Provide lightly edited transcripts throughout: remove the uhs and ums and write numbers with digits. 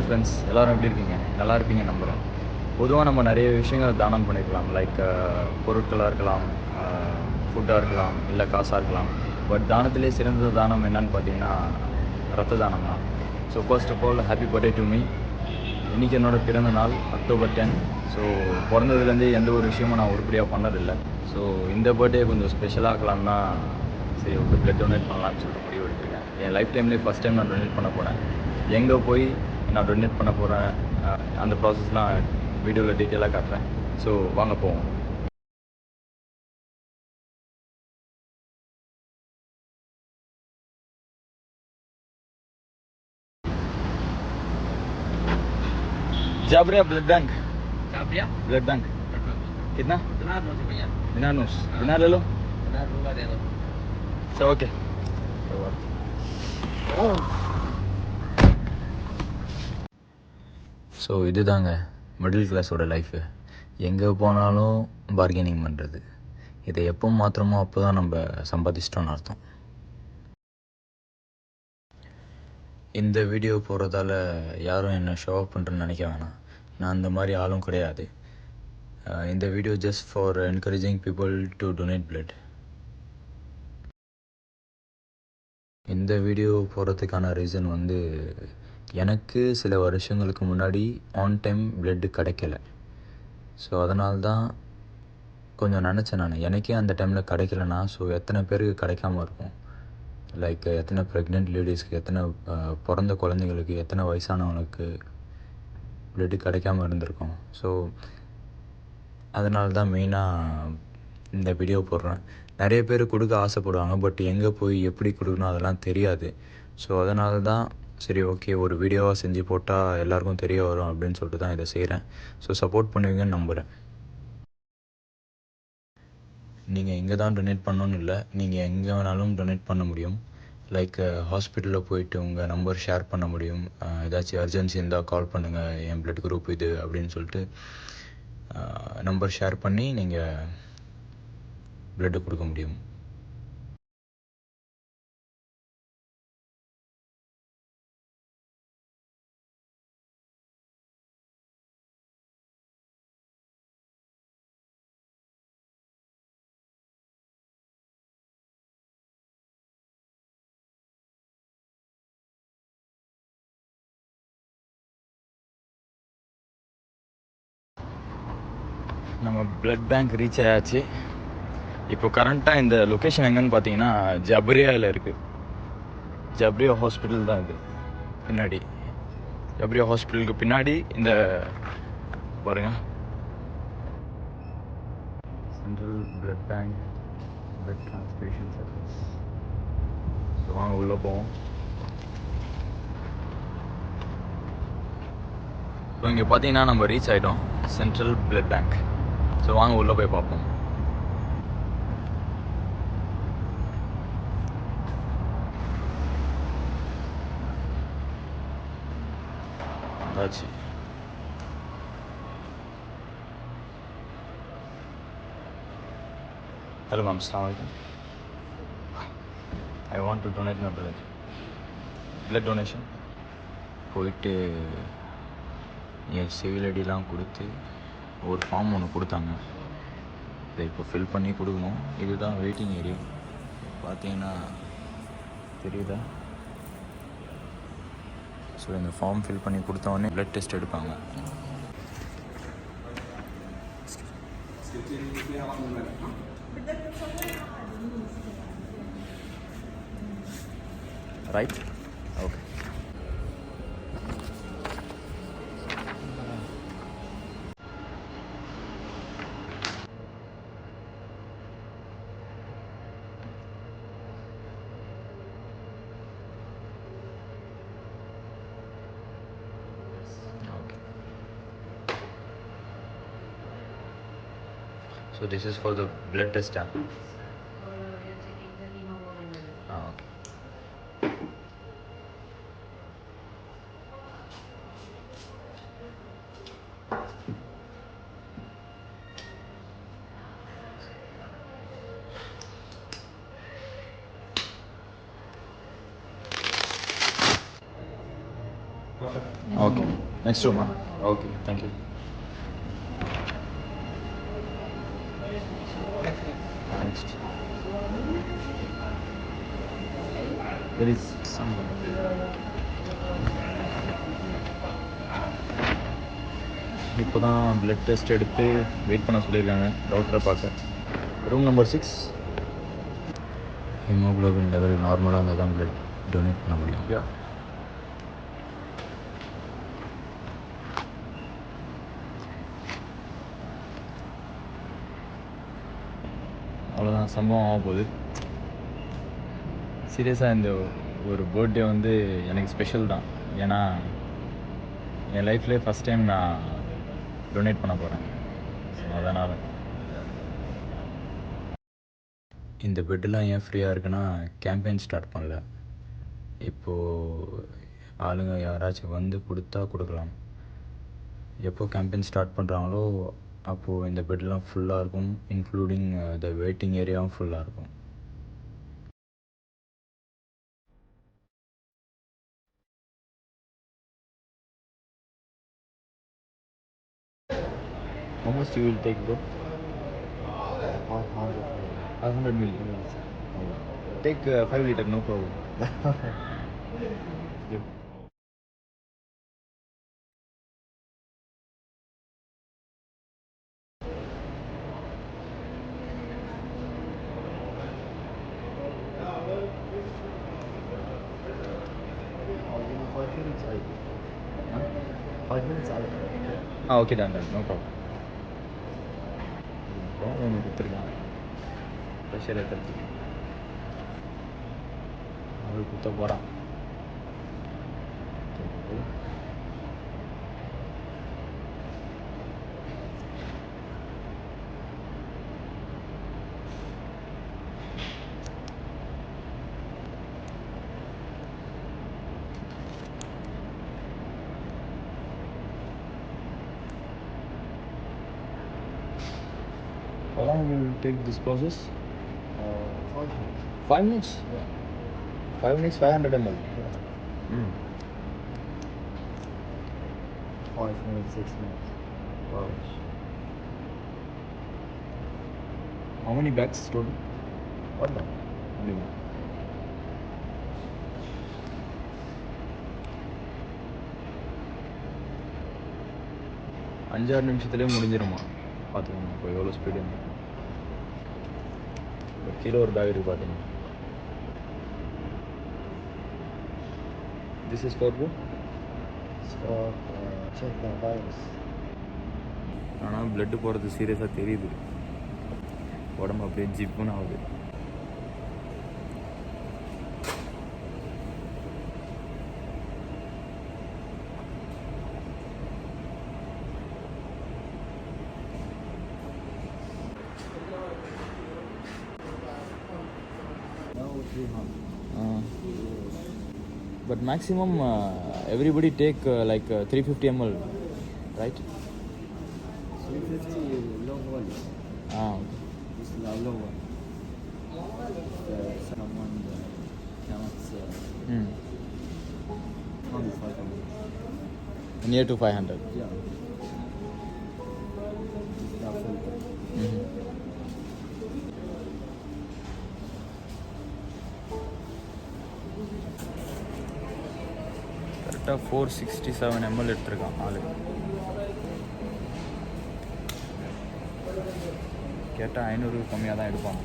Friends எல்லோரும் எப்படி இருக்கீங்க? நல்லா இருப்பீங்க நம்புகிறேன். பொதுவாக நம்ம நிறைய விஷயங்கள் தானம் பண்ணிக்கலாம். லைக் பொருட்களாக இருக்கலாம், ஃபுட்டாக இருக்கலாம், இல்லை காசாக இருக்கலாம். பட் தானத்திலே சிறந்த தானம் என்னன்னு பார்த்தீங்கன்னா ரத்த தானம் தான். So first of all happy birthday to me. இன்றைக்கி என்னோடய பிறந்த நாள் October 10. ஸோ பிறந்ததுலேருந்தே எந்த ஒரு விஷயமும் நான் உருப்படியாக பண்ணதில்லை. ஸோ இந்த பர்த்டே கொஞ்சம் ஸ்பெஷலாக ஆக்கலாம் தான் சரி ஓகே பிளட் டொனேட் பண்ணலான்னு சொல்லிட்டு முடிவு எடுத்துருக்கேன். என் லைஃப் டைம்லேயே ஃபஸ்ட் டைம் நான் டொனேட் பண்ண போகிறேன். எங்கே போய் நான் டொனேட் பண்ண போகிறேன் அந்த ப்ராசஸ்லாம் வீடியோவில் டீட்டெயிலாக காட்டுறேன். ஸோ வாங்க போவோம். जाबरिया ब्लड बैंक। जाबरिया ब्लड बैंक कितना? दिनार नोट है भैया। दिनार नोट दिनार ले लो। दिनार रुपया दे दो। So okay. ஸோ இதுதாங்க மிடில் கிளாஸோட லைஃபு. எங்கே போனாலும் பார்கெனிங் பண்ணுறது. இதை எப்போ மாத்திரமோ அப்போ தான் நம்ம சம்பாதிச்சிட்டோன்னு அர்த்தம். இந்த வீடியோ போகிறதால யாரும் என்ன ஷோ அப் பண்ணுறேன்னு நினைக்க வேணாம். நான் அந்த மாதிரி ஆளும் கிடையாது. இந்த video just for encouraging people to donate blood. இந்த வீடியோ போகிறதுக்கான ரீசன் வந்து எனக்கு சில வருஷங்களுக்கு முன்னாடி ஆன் டைம் பிளட்டு கிடைக்கல. ஸோ அதனால தான் கொஞ்சம் நினச்சேன் நான், எனக்கே அந்த டைமில் கிடைக்கலனா ஸோ எத்தனை பேருக்கு கிடைக்காம இருக்கும். லைக் எத்தனை ப்ரெக்னென்ட் லேடிஸ்க்கு, எத்தனை பிறந்த குழந்தைங்களுக்கு, எத்தனை வயசானவங்களுக்கு பிளட்டு கிடைக்காம இருந்திருக்கும். ஸோ அதனால தான் மெயினாக இந்த வீடியோ போடுறேன். நிறைய பேர் கொடுக்க ஆசைப்படுவாங்க, பட் எங்கே போய் எப்படி கொடுக்கணும் அதெல்லாம் தெரியாது. ஸோ அதனால தான் சரி ஓகே ஒரு வீடியோவாக செஞ்சு போட்டால் எல்லாேருக்கும் தெரிய வரும் அப்படின்னு சொல்லிட்டு தான் இதை செய்கிறேன். ஸோ சப்போர்ட் பண்ணுவீங்கன்னு நம்புகிறேன். நீங்கள் இங்கே தான் டொனேட் பண்ணணுன்னு இல்லை, நீங்கள் எங்கே வேணாலும் டொனேட் பண்ண முடியும். லைக் ஹாஸ்பிட்டலில் போயிட்டு உங்கள் நம்பர் ஷேர் பண்ண முடியும். ஏதாச்சும் அர்ஜென்சி இருந்தால் கால் பண்ணுங்கள், என் பிளட் குரூப் இது அப்படின்னு சொல்லிட்டு நம்பர் ஷேர் பண்ணி நீங்கள் பிளட்டு கொடுக்க முடியும். நம்ம பிளட் பேங்க் ரீச் ஆயாச்சு. இப்போ கரண்ட்டாக இந்த லொக்கேஷன் எங்கன்னு பார்த்தீங்கன்னா ஜப்ரியாவில் இருக்குது. ஜப்ரியா ஹாஸ்பிட்டல் தான் இது. பின்னாடி ஜப்ரியா ஹாஸ்பிட்டலுக்கு பின்னாடி இந்த பாருங்கள், central blood bank blood transfusion service. So வாங்க உள்ளே போவோம். ஸோ இங்கே பார்த்தீங்கன்னா நம்ம ரீச் ஆகிட்டோம் சென்ட்ரல் பிளட் பேங்க். ஸோ வாங்க உள்ளே போய் பார்ப்போம். ஆச்சு. ஹலோ மேம், அஸ்ஸலாமு அலைக்கும். I want to donate my blood donation. போயிட்டு என் சிவில் ஐடிலாம் கொடுத்து ஒரு ஃபார்ம் ஒன்று கொடுத்தாங்க. இதை இப்போ ஃபில் பண்ணி கொடுக்கணும். இதுதான் வெயிட்டிங் ஏரியா. பார்த்தீங்கன்னா தெரியுதா? ஸோ இந்த ஃபார்ம் ஃபில் பண்ணி கொடுத்தவொடனே பிளட் டெஸ்ட் எடுப்பாங்க. Right, okay. So this is for the blood test, huh? You're checking the hemoglobin level. Okay. Okay next ரூமா okay thank you. Next. There is someone. இப்போ தான் blood test எடுத்து wait பண்ண சொல்லியிருக்காங்க டாக்டரை பார்க்க. Room number 6. ஹீமோகுளோபின் லெவல் நார்மலாக இருந்தால் தான் பிளட் டொனேட் பண்ண முடியும். அவ்வளோதான் சம்பவம் ஆக போகுது. சீரியஸாக இந்த ஒரு பர்த்டே வந்து எனக்கு ஸ்பெஷல் தான். ஏன்னா என் லைஃப்லேயே ஃபஸ்ட் டைம் நான் டொனேட் பண்ண போகிறேன். ஸோ அதனால் இந்த பெட்டெலாம் ஏன் ஃப்ரீயாக இருக்குன்னா கேம்பெயின் ஸ்டார்ட் பண்ணல. இப்போது ஆளுங்க யாராச்சும் வந்து கொடுத்தா கொடுக்கலாம். எப்போ கேம்பெயின் ஸ்டார்ட் பண்ணுறாங்களோ அப்போது இந்த பெட்லாம் ஃபுல்லாக இருக்கும். இன்க்ளூடிங் த வெயிட்டிங் ஏரியாவும் ஃபுல்லாக இருக்கும். How much you will take, bro? 500 ml. Take 5 liter, no problem. Yep. Okay, done, no problem. ஒன்று கொடுத்துருக்காங்க ப்ரெஷர் ஏற்றுறதுக்கு. அவள் குத்த போகிறான். How long will it take this process? 5 minutes. 5 minutes? Yeah. 5 minutes, 500 ml. Yeah. 5 minutes, 6 minutes. Wow. How many bags total? One bag. Only one. அஞ்சாறு நிமிஷத்துலேயே முடிஞ்சிருமா? பார்த்துக்கோங்க இப்போ எவ்வளோ ஸ்பீடு. இப்போ கீழே ஒரு பேக் இருக்குது பார்த்தீங்க. This is for check the virus. ஆனால் பிளட்டு போகிறது சீரியஸாக தெரியுது. உடம்பு அப்படியே ஜிப்புன்னு ஆகுது. But maximum everybody take like 350 ml, right? 350 long one. Okay. This is a long one. Someone cannot only 500. Near to 500. Yeah. கரெக்டாக 467 ml எடுத்துருக்கான் ஆளு. கேட்டால் 500 கம்மியாக தான் எடுப்பான்.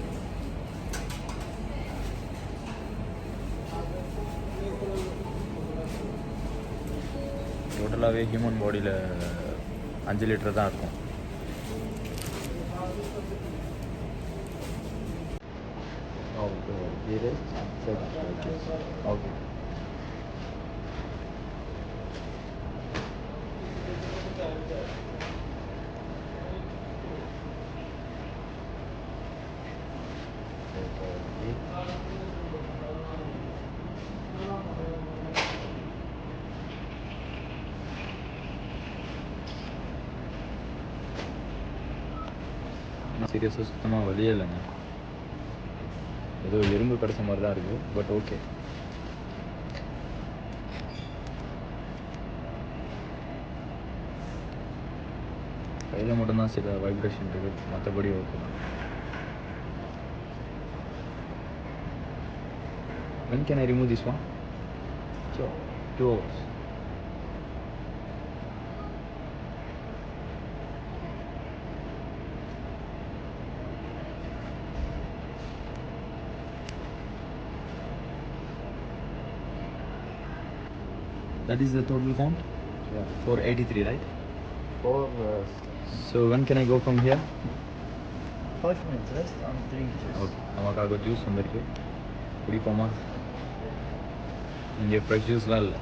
டோட்டலாகவே ஹியூமன் பாடியில் 5 லிட்டர் தான் இருக்கும். ஓகே. சீரியஸாக சுத்தமாக வழியே இல்லைங்க. ஏதோ எறும்பு கடிச்ச மாதிரி தான் இருக்குது. But okay. கையில் மட்டும்தான் சில வைப்ரேஷன் இருக்குது, மற்றபடி ஓகே தான். When can I remove this one? Sure. 2 hours. That is the total count? Yeah. 483, right? For So when can I go from here? 5 minutes rest and drink juice. Okay, நமக்காக juice வந்திருக்கு, குடிப்போமா? இங்கே fresh ஜூஸ்லாம் இல்லை,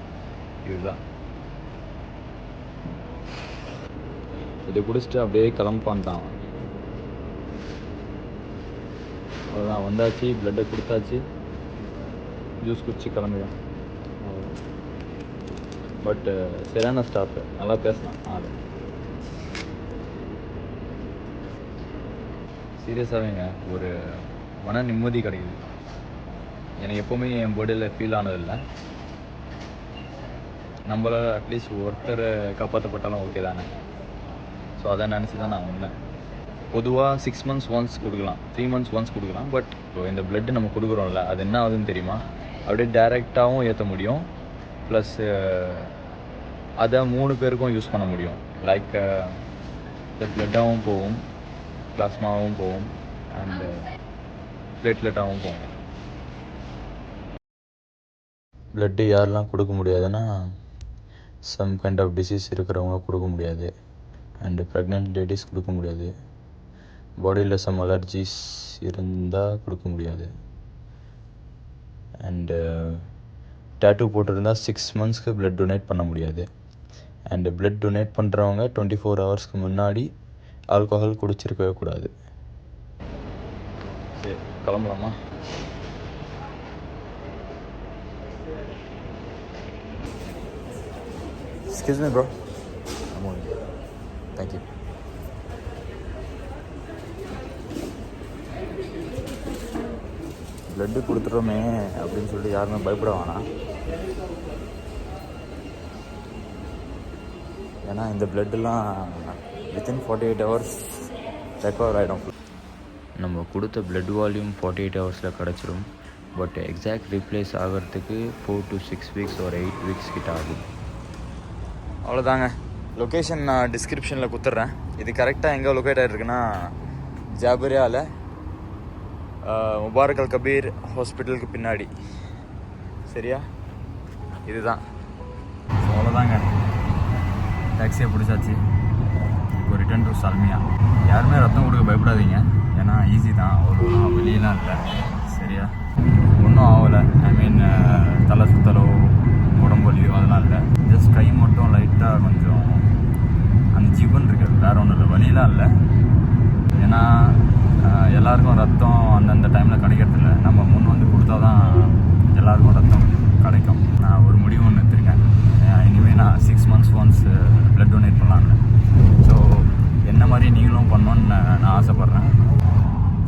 இதுதான். இதை குடிச்சிட்டு அப்படியே கிளம்பான்ட்டான். அவ்வளோதான், வந்தாச்சு, பிளட்டை கொடுத்தாச்சு, ஜூஸ் குடிச்சு கிளம்பிடும். பட் சரியான ஸ்டாஃபு, நல்லா பேசினான் ஆள். சீரியஸாகவேங்க ஒரு மன நிம்மதி கிடைக்குது. எனக்கு எப்போவுமே என் பர்த்டேயில் ஃபீல் ஆனதில்லை. நம்மளால் அட்லீஸ்ட் ஒருத்தரை காப்பாற்றப்பட்டாலும் ஓகே தானே. ஸோ அதை நினச்சி தான் நான் வந்தேன். பொதுவாக 6 months ஒன்ஸ் கொடுக்கலாம், 3 months ஒன்ஸ் கொடுக்கலாம். பட் இப்போ இந்த பிளட்டு நம்ம கொடுக்குறோம்ல, அது என்ன ஆகுதுன்னு தெரியுமா? அப்படியே டைரெக்டாகவும் ஏற்ற முடியும், ப்ளஸ் அதை 3 பேருக்கும் யூஸ் பண்ண முடியும். லைக் இந்த பிளட்டாகவும் போகும், பிளாஸ்மாவும் போகும், அண்டு பிளேட்லெட்டாகவும் போகும். பிளட்டு யாரெல்லாம் கொடுக்க முடியாதுன்னா, சம் கைண்ட் ஆஃப் டிசீஸ் இருக்கிறவங்க கொடுக்க முடியாது, அண்டு ப்ரெக்னென்ட் லேடிஸ் கொடுக்க முடியாது, பாடியில் சம் அலர்ஜிஸ் இருந்தால் கொடுக்க முடியாது, அண்டு டேட்டூ போட்டிருந்தால் 6 monthsக்கு பிளட் டொனேட் பண்ண முடியாது. அண்டு பிளட் டொனேட் பண்ணுறவங்க 24 hours முன்னாடி ஆல்கஹால் குடிச்சிருக்கவே கூடாது. சரி, கிளம்பலாமா? Excuse me, bro. I'm on. Thank you. Blood கொடுத்துட்டோமே அப்படின்னு சொல்லிட்டு யாருமே பயப்பட வேணாம். ஏன்னா இந்த பிளட்டெல்லாம் வித்தின் 48 hours ரெக்கவர் ஆகிடும். நம்ம கொடுத்த பிளட் வால்யூம் 48 hours கிடச்சிரும். பட் எக்ஸாக்ட் ரீப்ளேஸ் ஆகிறதுக்கு 4 to 6 weeks or 8 weeks கிட்ட ஆகும். அவ்வளோதாங்க. லொக்கேஷன் நான் டிஸ்கிரிப்ஷனில் கொடுத்துட்றேன். இது கரெக்டாக எங்கே லொக்கேட் ஆகிருக்குன்னா, ஜாபரியாவில் முபாரக் அல் கபீர் ஹாஸ்பிட்டலுக்கு பின்னாடி. சரியா? இதுதான். அவ்வளோதாங்க, டாக்ஸியை பிடிச்சாச்சு. இப்போ ரிட்டர்ன் டு சால்மியா. யாருமே ரத்தம் கொடுக்க பயப்படாதீங்க, ஏன்னா ஈஸி தான், அவ்வளோ வெளியெலாம் இல்லை. சரியா? ஒன்றும் ஆகலை. ஐ மீன் தலை சுத்தலோ உடம்பு வலியோ அதெல்லாம் இல்லை. ஜஸ்ட் கை மட்டும் லைட்டாக கொஞ்சம் அந்த ஜிபன் இருக்குது, வேறு ஒன்றும் இல்லை, வலியெலாம் இல்லை. ஏன்னா எல்லாருக்கும் ரத்தம் அந்தந்த டைமில் கிடைக்கிறதில்ல. நம்ம முன் வந்து கொடுத்தா தான் எல்லாருக்கும் ரத்தம் கிடைக்கும். நான் ஒரு முடிவு ஒன்று எடுத்திருக்கேன். இனிமேல் நான் 6 months ஒன்ஸ் பிளட் டொனேட் பண்ணலான்னு. ஸோ என்ன மாதிரி நீங்களும் பண்ணணுன்னு நான் ஆசைப்பட்றேன்.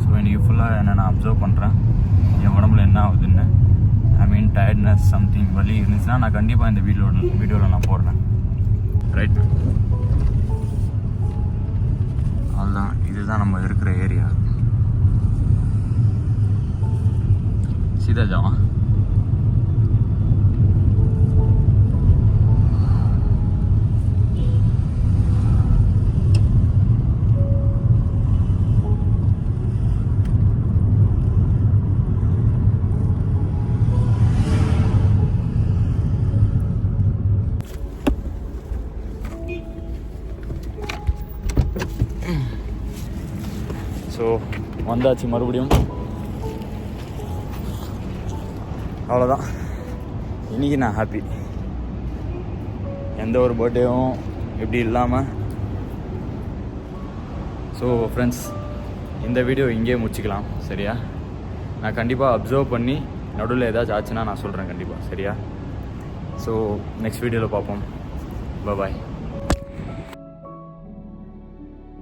ஸோ இன்றைக்கி ஃபுல்லாக என்னை நான் அப்சர்வ் பண்ணுறேன், என் உடம்புல என்ன ஆகுதுன்னு. ஐ மீன் டயர்ட்னஸ் சம்திங் வலி இருந்துச்சுன்னா நான் கண்டிப்பாக இந்த வீடியோவில் நான் போடுறேன். ரைட்? அதுதான், இதுதான் நம்ம இருக்கிற ஏரியா. சீதா ஜாவா. ஸோ வந்தாச்சு மறுபடியும். அவ்வளோதான், இன்றைக்கி நான் ஹாப்பி. எந்த ஒரு பர்த்டேவும் இப்படி இல்லாமல். ஸோ ஃப்ரெண்ட்ஸ், இந்த வீடியோ இங்கேயே முடிச்சிக்கலாம். சரியா? நான் கண்டிப்பாக அப்சர்வ் பண்ணி நடுவில் ஏதாச்சும் ஆச்சுன்னா நான் சொல்கிறேன் கண்டிப்பாக. சரியா? ஸோ நெக்ஸ்ட் வீடியோவில் பார்ப்போம். பாய்.